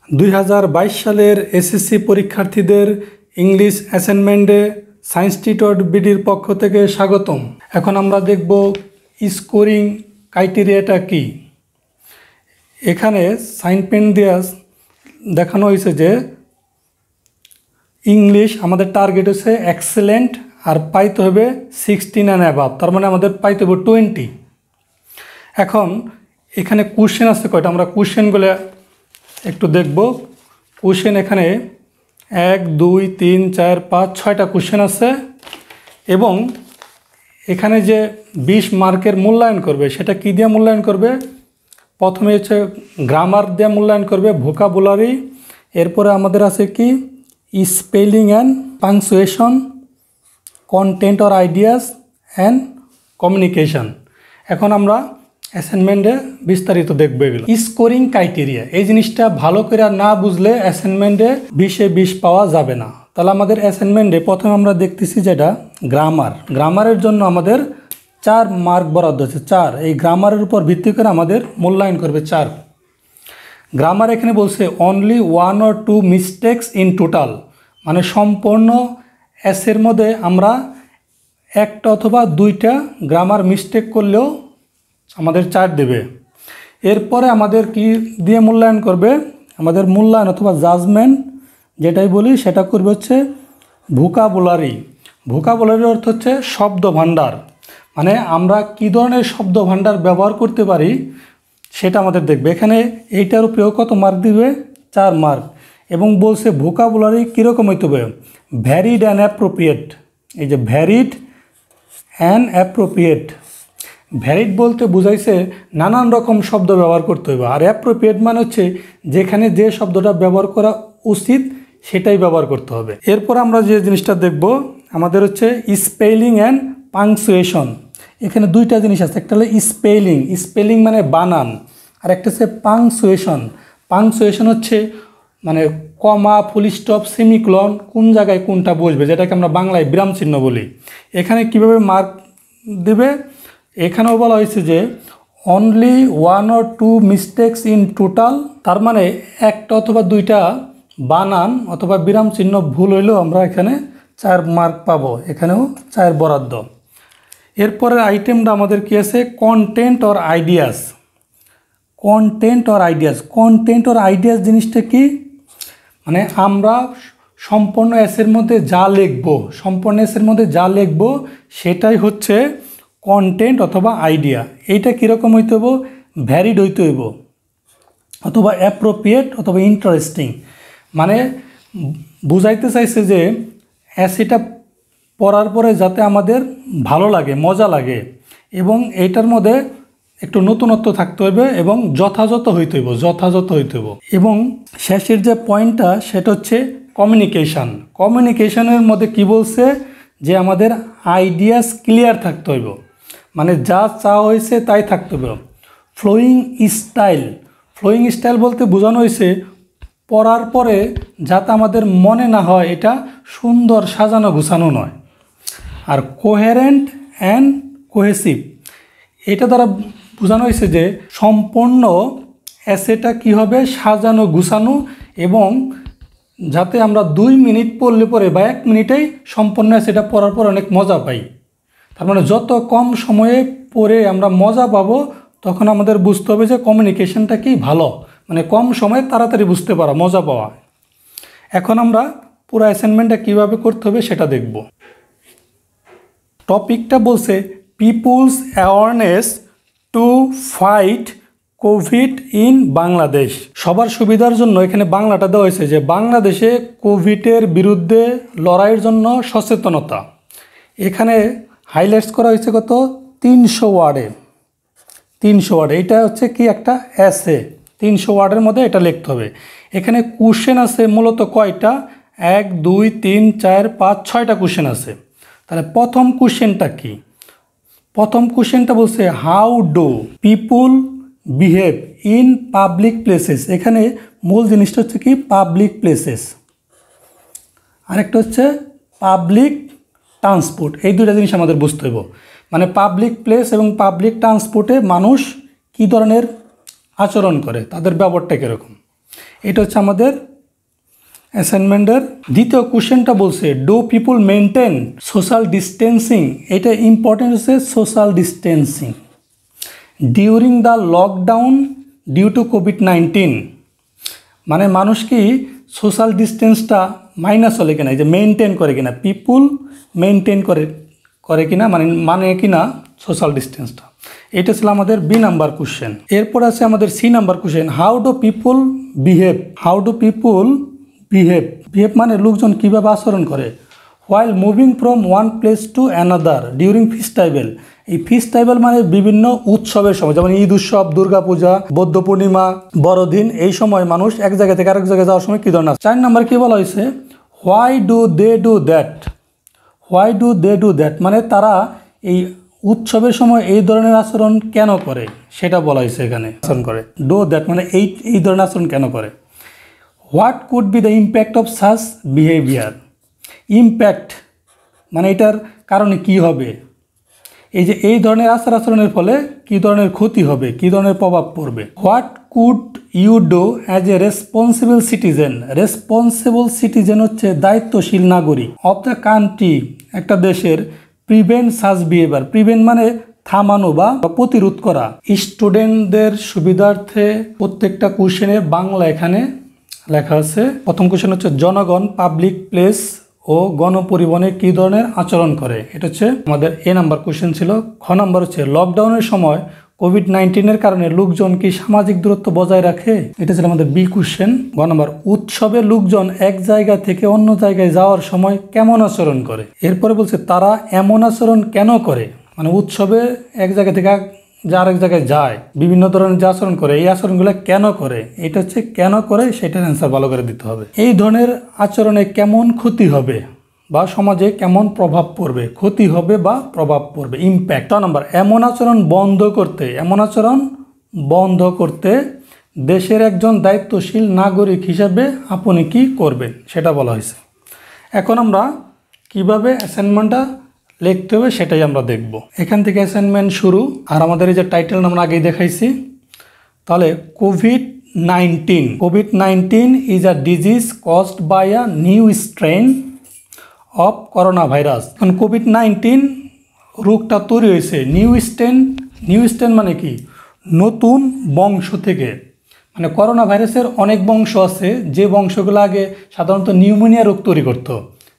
2022 সালের এসএসসি পরীক্ষার্থীদের English অ্যাসাইনমেন্টে science tutor বিডির পক্ষ থেকে স্বাগতম। এখন আমরা দেখব স্কোরিং ক্রাইটেরিয়াটা কি। এখানে সাইন পেন দিয়ে দেখানো হয়েছে যে ইংলিশ আমাদের টার্গেট হচ্ছে এক্সেলেন্ট আর পাইতে হবে 16 অ্যান্ড অ্যাবাভ, তার মানে আমাদের পাইতে হবে 20। এখন এখানে কোশ্চেন আছে কয়টা, আমরা কোশ্চেনগুলো একটু দেখব। কোশ্চেন এখানে 1 2 3 4 5 6টা কোশ্চেন আছে এবং এখানে যে 20 মার্কের মূল্যায়ন করবে সেটা কি দিয়ে মূল্যায়ন করবে? প্রথমে হচ্ছে গ্রামার দিয়ে মূল্যায়ন করবে, ভোকাবুলারি, এরপরে আমাদের আছে কি spelling and punctuation, content or ideas and communication. এখন আমরা অ্যাসাইনমেন্টে বিস্তারিত দেখবো এগুলো। স্কোরিং ক্রাইটেরিয়া এই জিনিসটা ভালো করে না বুঝলে অ্যাসাইনমেন্টে 20-এ 20 পাওয়া যাবে না। তাহলে আমাদের অ্যাসাইনমেন্টে প্রথমে আমরা দেখতেছি যেটা গ্রামারের জন্য আমাদের 4 মার্ক বরাদ্দ আছে, 4। এই গ্রামারের উপর ভিত্তি করে আমাদের মূল্যায়ন করবে 4। গ্রামার এখানে বলছে only 1 or 2 mistakes in total, মানে সম্পূর্ণ এসের মধ্যে আমরা একটা অথবা 2টা গ্রামার মিস্টেক করলেও আমাদের 4 দেবে। এরপরে আমাদের কি দিয়ে মূল্যায়ন করবে? আমাদের মূল্যায়ন অথবা জাজমেন্ট যেটাই বলি সেটা করবে হচ্ছে ভোকাবুলারি। ভোকাবুলারির অর্থ হচ্ছে শব্দ ভাণ্ডার, মানে আমরা কি ধরনের শব্দ ভাণ্ডার ব্যবহার করতে পারি সেটা আমাদের দেখবে। এখানে এইটার উপরেও কত মার্ক দিবে? 4 মার্ক। এবং বলছে ভোকাবুলারি কীরকম হইতে হবে? Varied and appropriate. এই যে ভ্যারিড অ্যান্ড অ্যাপ্রোপ্রিয়েট, ভ্যারিড বলতে বুঝাইছে নানান রকম শব্দ ব্যবহার করতে হবে, আর অ্যাপ্রোপ্রিয়েট মানে হচ্ছে যেখানে যে শব্দটা ব্যবহার করা উচিত সেটাই ব্যবহার করতে হবে। এরপর আমরা যে জিনিসটা দেখব আমাদের হচ্ছে স্পেলিং অ্যান্ড পাংচুয়েশন। এখানে 2টা জিনিস আছে, একটা হলো স্পেলিং মানে বানান, আর একটা হচ্ছে পাংচুয়েশন হচ্ছে মানে কমা, ফুল স্টপ, সেমিকোলন কোন জায়গায় কোনটা বসবে, যেটাকে আমরা বাংলায় বিরাম চিহ্ন বলি। এখানে কিভাবে মার্ক দেবে? এখানেও বলা হয়েছে যে only 1 or 2 mistakes in total, তার মানে একটা অথবা 2টা বানান অথবা বিরাম চিহ্ন ভুল হইলেও আমরা এখানে 4 মার্ক পাবো, এখানেও 4 বরাদ্দ। এরপরের আইটেমটা আমাদের কি আছে? কন্টেন্ট অর আইডিয়াস জিনিসটা কি? মানে আমরা সম্পূর্ণ এসের মধ্যে যা লিখবো সেটাই হচ্ছে কন্টেন্ট অথবা আইডিয়া। এইটা কীরকম হইতে হইব? ভ্যারিড হইতে হইব অথবা অ্যাপ্রোপ্রিয়েট অথবা ইন্টারেস্টিং। মানে বুঝাইতে চাইছে যে এসিটা পড়ার পরে যাতে আমাদের ভালো লাগে, মজা লাগে, এবং এইটার মধ্যে একটু নতুনত্ব থাকতে হবে এবং যথাযথ হইতে হইব। এবং শেষের যে পয়েন্টটা সেটা হচ্ছে কমিউনিকেশনের মধ্যে কি বলছে? যে আমাদের আইডিয়াস ক্লিয়ার থাকতে হইব, মানে যা চাওয়া হয়েছে তাই থাকতে হবে। ফ্লোয়িং স্টাইল বলতে বোঝানো হয়েছে পড়ার পরে যাতে আমাদের মনে না হয় এটা সুন্দর সাজানো গুছানো নয়। আর কোহেরেন্ট অ্যান্ড কোহেসিভ, এটা দ্বারা বোঝানো হয়েছে যে সম্পূর্ণ এসেটা কি হবে? সাজানো গুছানো, এবং যাতে আমরা 2 মিনিট পড়লে পরে বা 1 মিনিটেই সম্পূর্ণ এসেটা পড়ার পর অনেক মজা পাই। তার মানে যত কম সময়ে পড়ে আমরা মজা পাবো তখন আমাদের বুঝতে হবে যে কমিউনিকেশনটা কি ভালো, মানে কম সময়ে তাড়াতাড়ি বুঝতে পারা, মজা পাওয়া। এখন আমরা পুরো অ্যাসাইনমেন্টটা কীভাবে করতে হবে সেটা দেখব। টপিকটা বলছে people's awareness to fight COVID in Bangladesh. সবার সুবিধার জন্য এখানে বাংলাটা দেওয়া হয়েছে যে বাংলাদেশে কোভিডের বিরুদ্ধে লড়াইয়ের জন্য সচেতনতা। এখানে হাইলাইটস করা হয়েছে কত? 300 ওয়ার্ডে। এটা হচ্ছে কি একটা এসে, 300 ওয়ার্ডের মধ্যে এটা লিখতে হবে। এখানে কোশ্চেন আছে মূলত কয়টা? 1 2 3 4 5 6টা কোশ্চেন আছে। তাহলে প্রথম কোশ্চেনটা কি? প্রথম কোশ্চেনটা বলছে how do people behave in public places. এখানে মূল জিনিসটা হচ্ছে কি? Public places. আরেকটা হচ্ছে পাবলিক ট্রান্সপোর্ট। এই 2টা জিনিস আমাদের বুঝতে হবে, মানে পাবলিক প্লেস এবং পাবলিক ট্রান্সপোর্টে মানুষ কী ধরনের আচরণ করে, তাদের ব্যবহারটা কীরকম। এটা হচ্ছে আমাদের অ্যাসাইনমেন্টের দ্বিতীয় কোশ্চেনটা বলছে do people maintain social distancing. এটা ইম্পর্টেন্ট হচ্ছে social distancing during the lockdown due to কোভিড-19। মানে মানুষ কি সোশ্যাল ডিস্টেন্সটা মাইনাস চলে কিনা, এই যে মেনটেন করে কিনা, পিপুল মেনটেন করে কিনা মানে কিনা সোশ্যাল ডিস্টেন্সটা। এটা ছিল আমাদের বি নাম্বার কোশ্চেন। এরপর আছে আমাদের C number question how do people behave. How do people behave মানে লোকজন কীভাবে আচরণ করে while moving from one place to another during festival. এই ফেস্টিভ্যাল মানে বিভিন্ন উৎসবের সময়, যেমন ঈদ উৎসব, দুর্গাপূজা, বৌদ্ধ পূর্ণিমা, বড়দিন, এই সময় মানুষ এক জায়গা থেকে আরেক জায়গায় যাওয়ার সময় কী ধরনের। 4 নম্বর কী বলা হয়েছে why do they do that. Why do they do that মানে তারা এই উৎসবের সময় এই ধরনের আচরণ কেন করে সেটা বলা হয়েছে এখানে। আচরণ করে ডু দ্যাট মানে এই ধরনের আচরণ কেন করে। What could be the impact of such behaviour. Impact মানে এটার কারণে কি হবে, এই যে এই ধরনের আচরণের ফলে কী ধরনের ক্ষতি হবে, কী ধরনের প্রভাব পড়বে। What could you do as a responsible citizen. Responsible citizen হচ্ছে দায়িত্বশীল নাগরিক অফ দ্য কান্ট্রি, একটা দেশের, প্রিভেন্ট সাচ বিহেভিয়ার। প্রিভেন্ট মানে থামানো বা প্রতিরোধ করা। স্টুডেন্টদের সুবিধার্থে প্রত্যেকটা কোশ্চেনে বাংলা এখানে লেখা আছে। প্রথম কোশ্চেন হচ্ছে জনগণ পাবলিক প্লেস ও গণপরিবহনে কী ধরনের আচরণ করে, এটা হচ্ছে আমাদের এ নাম্বার কোশ্চেন ছিল। খ নাম্বার হচ্ছে লকডাউনের সময় কোভিড-19 কারণে লোকজন কি সামাজিক দূরত্ব বজায় রাখে, এটা ছিল আমাদের বি কোশ্চেন। গ নাম্বার উৎসবে লোকজন এক জায়গা থেকে অন্য জায়গায় যাওয়ার সময় কেমন আচরণ করে। এরপরে বলছে তারা এমন আচরণ কেন করে, মানে উৎসবে এক জায়গা থেকে আরেক জায়গায় যায়, বিভিন্ন ধরনের যে আচরণ করে এই আচরণগুলো কেন করে, এটা হচ্ছে কেন করে সেটার অ্যান্সার ভালো করে দিতে হবে। এই ধরনের আচরণে কেমন ক্ষতি হবে বা সমাজে কেমন প্রভাব পড়বে, ক্ষতি হবে বা প্রভাব পড়বে, ইম্প্যাক্ট। নাম্বার এমন আচরণ বন্ধ করতে দেশের একজন দায়িত্বশীল নাগরিক হিসাবে আপনি কি করবেন সেটা বলা হয়েছে। এখন আমরা কিভাবে অ্যাসাইনমেন্টটা লিখতে হবে সেটাই আমরা দেখব। এখান থেকে অ্যাসাইনমেন্ট শুরু। আর আমাদের এই যে টাইটেল আমরা আগেই দেখাইছি। তাহলে কোভিড-19 is a disease caused by a new strain of corona virus. এখন কোভিড-19 রোগটা তৈরি হয়েছে নিউ স্ট্রেন মানে কি নতুন বংশ থেকে। মানে করোনা ভাইরাসের অনেক বংশ আছে, যে বংশগুলো আগে সাধারণত নিউমোনিয়া রোগ তৈরি করতো,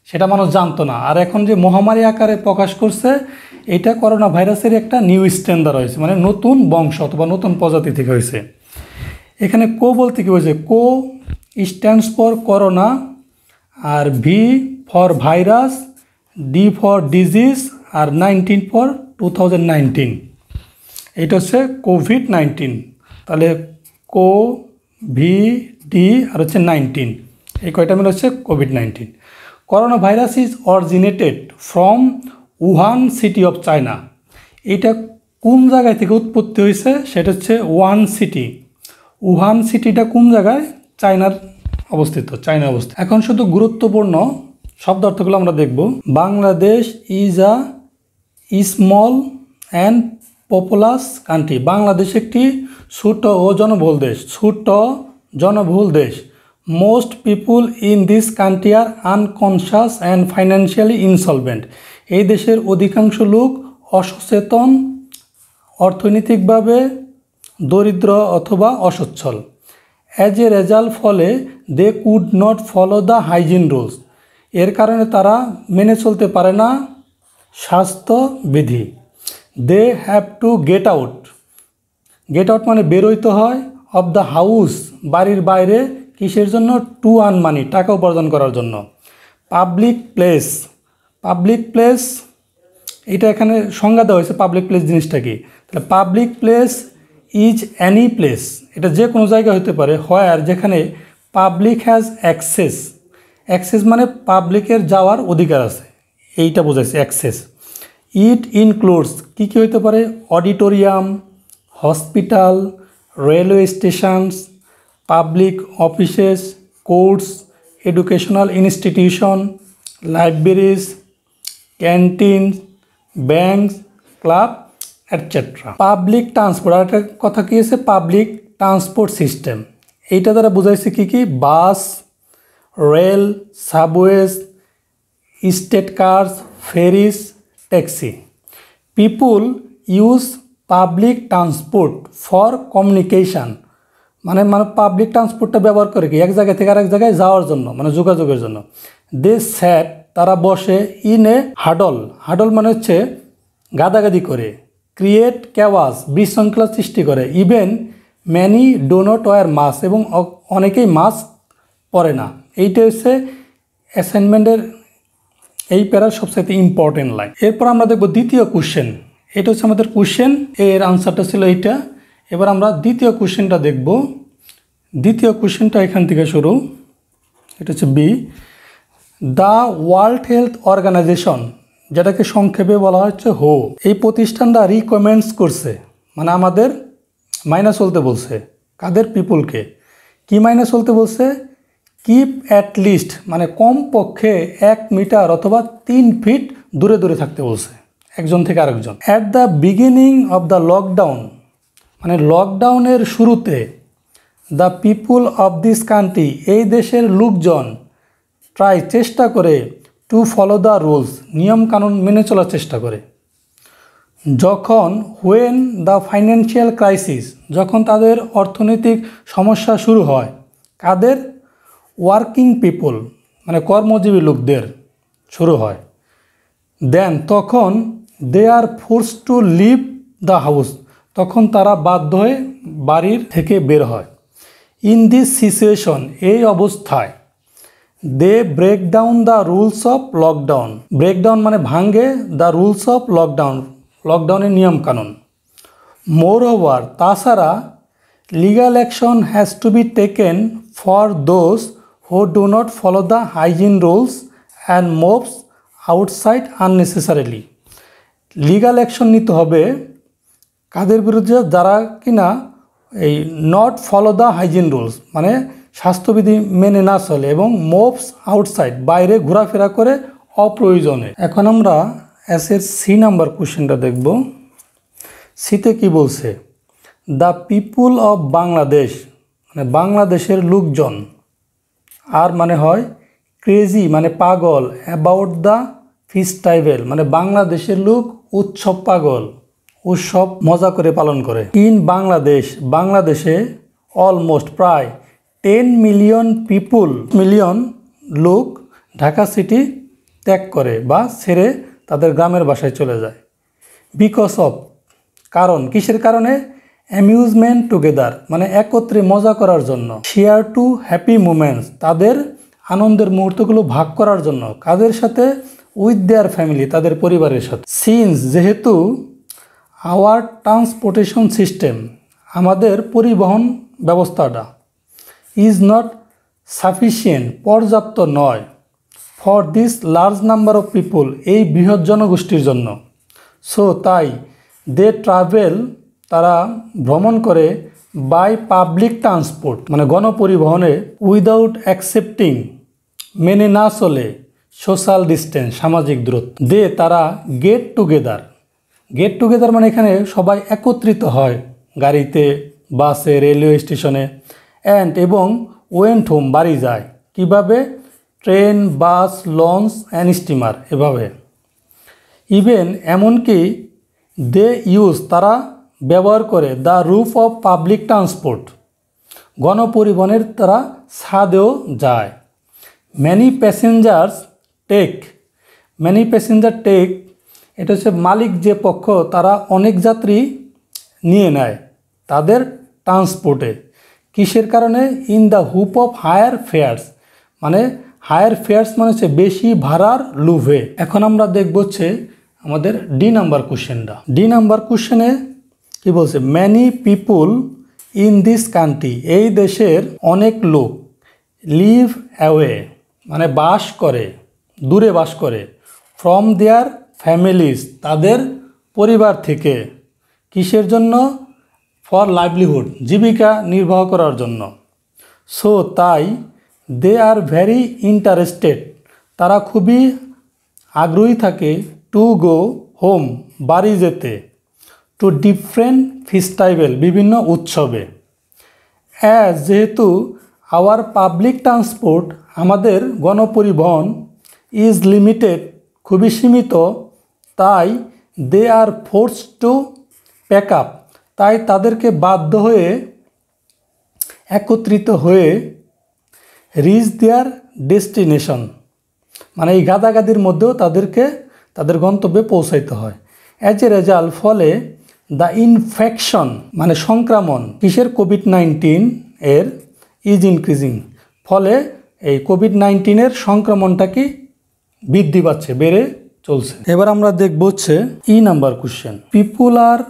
সেটা মানুষ জানতো না। আর এখন যে মহামারী আকারে প্রকাশ করছে, এটা করোনা ভাইরাসের একটা নিউ স্ট্রেন দ্বারা হয়েছে, মানে নতুন বংশ অথবা নতুন প্রজাতি থেকে হয়েছে। এখানে বলতে কি হয়েছে, স্ট্যান্ডস ফর করোনা, আর V for virus, D for disease, আর 19 ফর 2019। এটা হচ্ছে কোভিড-19। তাহলে ভি আর হচ্ছে 19, এই কয়টা মিলে হচ্ছে COVID-19. Corona virus is originated from Wuhan city of China. এটা কোন জায়গায় থেকে উৎপত্তি হয়েছে সেটা হচ্ছে উহান সিটিটা কোন জায়গায়, চায়নার অবস্থিত। এখন শুধু গুরুত্বপূর্ণ শব্দ অর্থগুলো আমরা দেখব। Bangladesh is a small and populous country. Bangladesh একটি ছোট ও জনবহুল দেশ। Most people in this country are unconscious and financially insolvent. এই দেশের অধিকাংশ লোক অসচেতন, অর্থনৈতিকভাবে দরিদ্র অথবা অসচ্ছল। অ্যাজ এ রেজাল্ট ফলে they could not follow the hygiene rules. এর কারণে তারা মেনে চলতে পারে না স্বাস্থ্যবিধি। They have to get out মানে বেরোইতে হয়, অফ দ্য হাউস বাড়ির বাইরে, কিসের জন্য, টু আর্ন মানি টাকা উপার্জন করার জন্য। পাবলিক প্লেস এটা এখানে সংজ্ঞা দেওয়া হয়েছে পাবলিক প্লেস জিনিসটা কি। তাহলে public place is any place, এটা যে কোনো জায়গা হতে পারে, হোয়ার যেখানে পাবলিক হ্যাজ অ্যাক্সেস মানে পাবলিকের যাওয়ার অধিকার আছে, এইটা বোঝাইছে অ্যাক্সেস। ইট ইনক্লুডস কী হতে পারে, auditorium, hospital, railway stations, public offices, courts, educational institution, libraries, canteen, banks, club, etcetera. Public transport, আর একটা কথা কী আছে, পাবলিক ট্রান্সপোর্ট সিস্টেম। এইটা দ্বারা বোঝাইছে কি bus, rail, subways, state cars, ferries, taxi. People use public transport for communication, মানে public ট্রান্সপোর্টটা ব্যবহার করে কি এক জায়গা থেকে আরেক জায়গায় যাওয়ার জন্য, মানে যোগাযোগের জন্য। দে স্যাট, তারা বসে, ইন এ হাডল, হাডল মানে হচ্ছে গাদাগাদি করে, ক্রিয়েট ক্যাওয়াস, বিশৃঙ্খলা সৃষ্টি করে, even many do not wear mask, এবং অনেকেই মাস্ক পরে না। এইটা হচ্ছে অ্যাসাইনমেন্টের এই প্যারার সবচেয়ে ইম্পর্টেন্ট লাইন। এরপর আমরা দেখব দ্বিতীয় কোশ্চেন। এটা হচ্ছে আমাদের কোশ্চেন, এর আনসারটা ছিল এইটা। এবার আমরা দ্বিতীয় কোশ্চেনটা দেখব। দ্বিতীয় কোশ্চেনটা এখান থেকে শুরু, এটা হচ্ছে B. The World Health Organization, যেটাকে সংক্ষেপে বলা হচ্ছে হো, এই প্রতিষ্ঠানটা রিকমেন্ডস করছে, মানে আমাদের মাইনা চলতে বলছে। কাদের? পিপুলকে। কি মাইনা চলতে বলছে? কিপ অ্যাট লিস্ট, মানে কমপক্ষে 1 মিটার অথবা 3 ফিট দূরে দূরে থাকতে বলছে একজন থেকে আরেকজন। At the beginning of the lockdown, মানে লকডাউনের শুরুতে, the people of this country, এই দেশের লোকজন, ট্রাই, চেষ্টা করে, টু ফলো দ্য রুলস, নিয়মকানুন মেনে চলার চেষ্টা করে। যখন হোয়েন দ্য ফাইন্যান্সিয়াল ক্রাইসিস, যখন তাদের অর্থনৈতিক সমস্যা শুরু হয়, কাদের? ওয়ার্কিং পিপল, মানে কর্মজীবী লোকদের শুরু হয়। দেন, তখন they are forced to leave the house, তখন তারা বাধ্য হয়ে বাড়ির থেকে বের হয়। ইন দিস সিচুয়েশন, এই অবস্থায়, they break down the rules of lockdown, breakdown মানে ভাঙ্গে, দ্য রুলস অফ লকডাউন, লকডাউনের নিয়মকানুন। মোর ওভার, তাছাড়া, legal action has to be taken for those who do not follow the hygiene rules and moves outside unnecessarily, legal action নিতে হবে কাদের বিরুদ্ধে? যারা কিনা এই not follow the hygiene rules, মানে স্বাস্থ্যবিধি মেনে না চলে, এবং মুভস আউটসাইড, বাইরে ঘোরাফেরা করে অপ্রয়োজনে। এখন আমরা এসের সি নাম্বার কোশ্চেনটা দেখব। সিতে কি বলছে? দ্য পিপুল অফ বাংলাদেশ, মানে বাংলাদেশের লোকজন, আর মানে হয় ক্রেজি, মানে পাগল, অ্যাবাউট দ্য ফেস্টিভ্যাল, মানে বাংলাদেশের লোক উৎসব পাগল, উৎসব মজা করে পালন করে। ইন বাংলাদেশ, বাংলাদেশে, অলমোস্ট, প্রায় 10 মিলিয়ন পিপুল, মিলিয়ন লোক ঢাকা সিটি ত্যাগ করে বা ছেড়ে তাদের গ্রামের বাসায় চলে যায়। বিকজ অফ, কারণ, কিসের কারণে? অ্যামিউজমেন্ট টুগেদার, মানে একত্রে মজা করার জন্য। শেয়ার টু হ্যাপি মোমেন্টস, তাদের আনন্দের মুহূর্তগুলো ভাগ করার জন্য। কাদের সাথে? উইথ দেয়ার ফ্যামিলি, তাদের পরিবারের সাথে। সিন্স, যেহেতু, আওয়ার ট্রান্সপোর্টেশন সিস্টেম, আমাদের পরিবহন ব্যবস্থাটা, ইজ নট সাফিসিয়েন্ট, পর্যাপ্ত নয়, for this large number of people, এই বৃহৎ জনগোষ্ঠীর জন্য। সো, তাই, দে ট্রাভেল, তারা ভ্রমণ করে, বাই পাবলিক ট্রান্সপোর্ট, মানে গণপরিবহনে, উইদাউট অ্যাকসেপ্টিং, মেনে না চলে, সোশ্যাল ডিস্টেন্স, সামাজিক দূরত্ব। দে, তারা, গেট টুগেদার, গেট টুগেদার মানে এখানে সবাই একত্রিত হয় গাড়িতে, বাসে, রেলওয়ে স্টেশনে, অ্যান্ড, এবং ওয়েন্ট হোম, বাড়ি যায়। কিভাবে? Train, bus, launch and steamer, এভাবে। ইভেন, এমনকি, দে ইউজ, তারা ব্যবহার করে, the roof of public transport, গণপরিবহনের তারা ছাদেও যায়। Many passengers take, many passenger take, এটা হচ্ছে মালিক যে পক্ষ, তারা অনেক যাত্রী নিয়ে নেয় তাদের ট্রান্সপোর্টে। কিসের কারণে? In the hope of higher fares, মানে হায়ার ফেয়ার্স মানে হচ্ছে বেশি ভাড়ার লোভে। এখন আমরা দেখব হচ্ছে আমাদের ডি নাম্বার কোশ্চেনটা। ডি নাম্বার কোশ্চেনে কি বলছে? Many people in this country, এই দেশের অনেক লোক, লিভ অ্যাওয়ে, মানে বাস করে, দূরে বাস করে, ফ্রম দেয়ার ফ্যামিলিজ, তাদের পরিবার থেকে। কিসের জন্য? ফর লাইভলিহুড, জীবিকা নির্বাহ করার জন্য। সো, তাই, দে আর ভেরি ইন্টারেস্টেড, তারা খুবই আগ্রহী থাকে, টু গো হোম, বাড়ি যেতে, টু ডিফারেন্ট ফেস্টিভ্যাল, বিভিন্ন উৎসবে, যেহেতু আওয়ার পাবলিক ট্রান্সপোর্ট আমাদের গণপরিবহন ইজ লিমিটেড খুবই সীমিত, তাই দে আর ফোর্সড টু প্যাক আপ, তাই তাদেরকে বাধ্য হয়ে একত্রিত হয়ে রিচ দেয়ার ডেস্টিনেশন, মানে এই গাদাগাদির মধ্যেও তাদেরকে তাদের গন্তব্যে পৌঁছাইতে হয়। অ্যাজ এ রেজাল্ট ফলে দ্য ইনফেকশন মানে সংক্রমণ কিসের কোভিড-19 এর ইজ ইনক্রিজিং, ফলে এই কোভিড-19 সংক্রমণটা কি বৃদ্ধি পাচ্ছে, বেড়ে চলছে। এবার আমরা দেখব হচ্ছে নাম্বার কোশ্চেন। পিপুল আর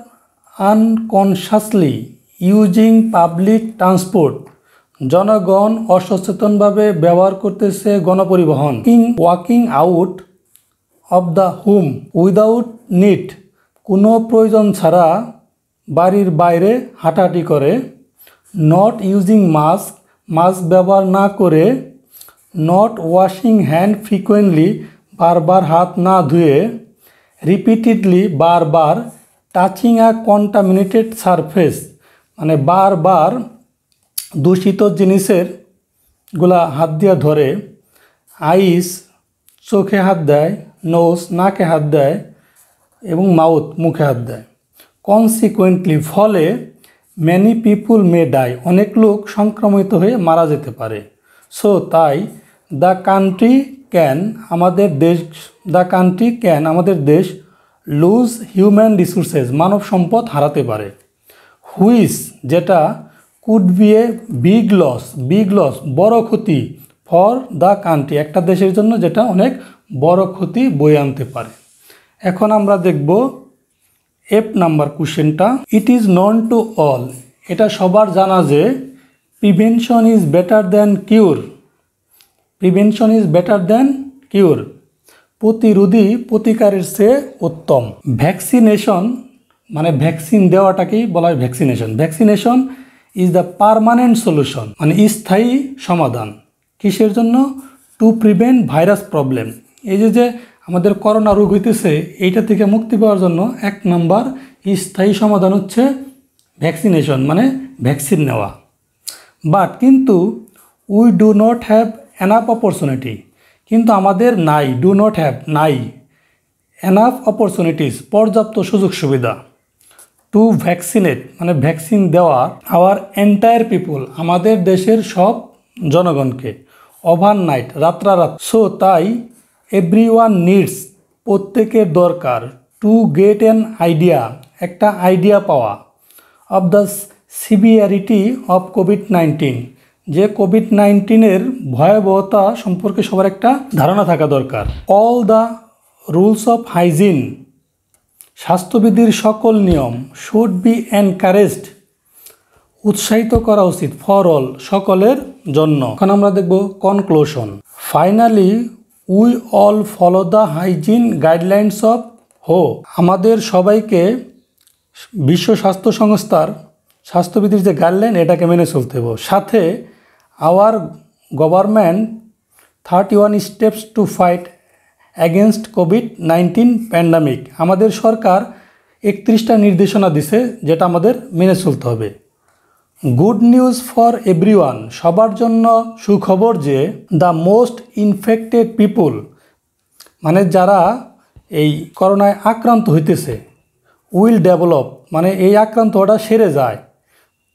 আনকনশাসলি ইউজিং পাবলিক ট্রান্সপোর্ট, জনগণ অসচেতনভাবে ব্যবহার করতেছে গণপরিবহন। Walking out of the home without need, কোনো প্রয়োজন ছাড়া বাড়ির বাইরে হাঁটাহাঁটি করে। নট ইউজিং মাস্ক, মাস্ক ব্যবহার না করে। নট ওয়াশিং হ্যান্ড ফ্রিকুয়েন্টলি, বারবার হাত না ধুয়ে। রিপিটেডলি, বারবার। টাচিং আ কন্টামিনেটেড সারফেস, মানে বারবার দূষিত জিনিসের গুলা হাত দিয়ে ধরে। আইস, চোখে হাত দেয়। নোজ, নাকে হাত দেয়। এবং মাউথ, মুখে হাত দেয়। কনসিকুয়েন্টলি, ফলে ম্যানি পিপুল মে ডাই, অনেক লোক সংক্রমিত হয়ে মারা যেতে পারে। সো তাই দ্য কান্ট্রি ক্যান, আমাদের দেশ লুজ হিউম্যান রিসোর্সেস, মানব সম্পদ হারাতে পারে। হুইচ, যেটা could be a big loss, বড় ক্ষতি ফর দ্য কান্ট্রি, একটা দেশের জন্য যেটা অনেক বড় ক্ষতি বয়ে আনতে পারে। এখন আমরা দেখব নাম্বার কোশ্চেনটা। It is known to all, এটা সবার জানা যে প্রিভেনশন ইজ বেটার দ্যান কিউর, প্রতিরোধী প্রতিকারের চেয়ে উত্তম। ভ্যাকসিনেশন, মানে ভ্যাকসিন দেওয়াটাকেই বলা হয় vaccination. Vaccination is the permanent solution, মানে স্থায়ী সমাধান। কিসের জন্য? টু প্রিভেন্ট ভাইরাস প্রবলেম, এই যে আমাদের করোনা রোগ হইতেছে, এইটা থেকে মুক্তি পাওয়ার জন্য 1 নাম্বার স্থায়ী সমাধান হচ্ছে ভ্যাকসিনেশন, মানে ভ্যাকসিন নেওয়া। বাট কিন্তু we do not have enough opportunity, কিন্তু আমাদের নাই এনাফ অপরচুনিটিস, পর্যাপ্ত সুযোগ সুবিধা। টু ভ্যাকসিনেট, মানে ভ্যাকসিন দেওয়া আওয়ার এন্টায়ার পিপুল, আমাদের দেশের সব জনগণকে। ওভারনাইট, রাত্রারাত। সো তাই এভরিওয়ান নিডস, প্রত্যেকের দরকার। টু গেট অ্যান আইডিয়া, একটা আইডিয়া পাওয়া। অফ দ্য সিভিয়ারিটি অফ কোভিড-19, যে কোভিড-19 ভয়াবহতা সম্পর্কে সবার একটা ধারণা থাকা দরকার। All the rules of hygiene, স্বাস্থ্যবিধির সকল নিয়ম। শুড বি এনকারেজড, উৎসাহিত করা উচিত। ফর অল, সকলের জন্য। এখন আমরা দেখব conclusion. Finally we all follow the hygiene guidelines of হো, আমাদের সবাইকে বিশ্ব স্বাস্থ্য সংস্থার স্বাস্থ্যবিধির যে গাইডলাইন, এটাকে মেনে চলতে হবে। সাথে hour government 31 steps to fight against COVID-19 pandemic, আমাদের সরকার 31টা নির্দেশনা দিছে, যেটা আমাদের মেনে চলতে হবে। গুড নিউজ ফর এভরিওয়ান, সবার জন্য সুখবর যে দ্য মোস্ট ইনফেক্টেড পিপুল, মানে যারা এই করোনায় আক্রান্ত হইতেছে, উইল ডেভেলপ, মানে এই আক্রান্ত হওয়াটা সেরে যায়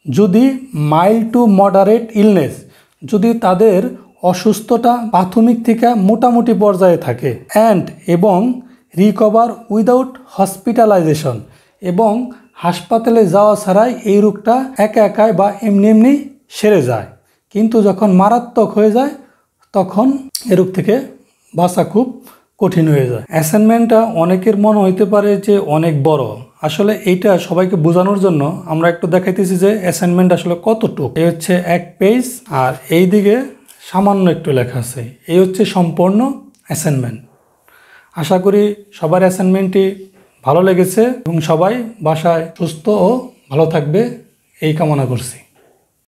যদি মাইল্ড টু মডারেট ইলনেস, যদি তাদের অসুস্থতা প্রাথমিক থেকে মোটামুটি পর্যায়ে থাকে। এবং রিকভার উইদাউট হসপিটালাইজেশন, এবং হাসপাতালে যাওয়া ছাড়াই এই রোগটা একাই বা এমনি সেরে যায়। কিন্তু যখন মারাত্মক হয়ে যায়, তখন এ রোগ থেকে বাঁচা খুব কঠিন হয়ে যায়। অ্যাসাইনমেন্টটা অনেকের মনে হইতে পারে যে অনেক বড়, আসলে এইটা সবাইকে বোঝানোর জন্য আমরা একটু দেখাইতেছি যে অ্যাসাইনমেন্ট আসলে কতটুকু। এই হচ্ছে 1 পেজ, আর এই দিকে সামান্য একটু লেখা আছে। এই হচ্ছে সম্পূর্ণ অ্যাসাইনমেন্ট। আশা করি সবার অ্যাসাইনমেন্টটি ভালো লেগেছে এবং সবাই বাসায় সুস্থ ও ভালো থাকবে এই কামনা করছি।